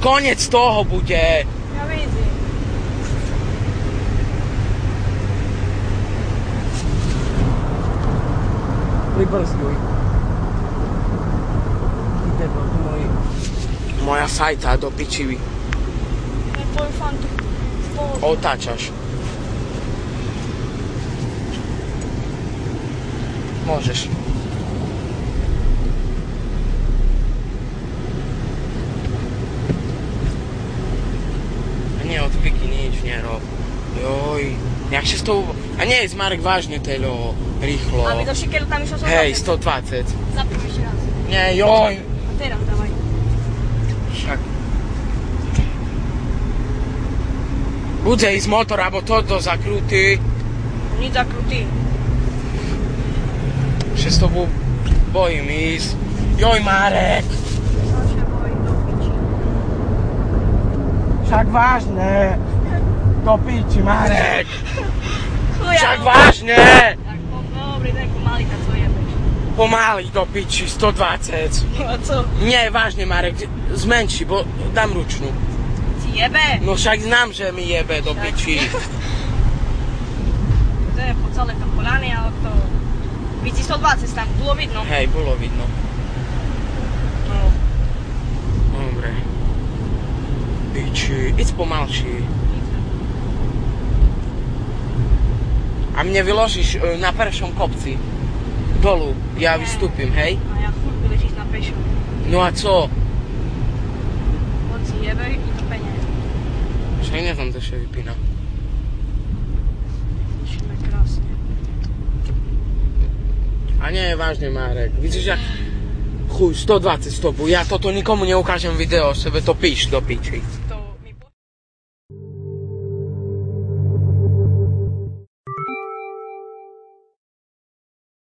koniec toho bude. Ja vidím. Pribrzduj. Ide to moja fajta do pičivy. Ne tvoj fantu. Otáčaš. Môžeš. A nie, od piky nič nerob. Joj. Jak się z tą... A nie jest Marek vážne telo, rýchlo. A my do šikeru tam išlo 120. Hej, 120. Zapím ešte raz. Nie, joj. A teraz dávaj. Však. Bude ísť motor, abo toto zakrutý. Nič zakrutý. Že s tobou bojím ísť. Joj, Marek. Čo bojím do piči. Však vážne. Do piči, Marek. Chuja. Však vážne. Tak dobrý, tak pomaly tak to jebeš. Pomaly do piči, 120. A co? Nie, vážne, Marek, zmenši, bo dám ručnú. Ti jebe? No však znám, že mi jebe do piči. To je po celé tam polány, ale to... Vidí 120 tam, bolo vidno. Hej, bolo vidno. No. Dobre. Piči, íď pomalší. A mne vyložíš na peršom kopci. Dolu, ja vystúpim, hej? A ja furt vyležíš na pešom. No a co? Poď si jebe i to peniaze. Však nie tam to še vypína. Šíme krásne. A nie, vážne, Marek. Vidíš, jak... Chuj, 120 stopu. Ja toto nikomu neukážem video, sebe to píš do piči.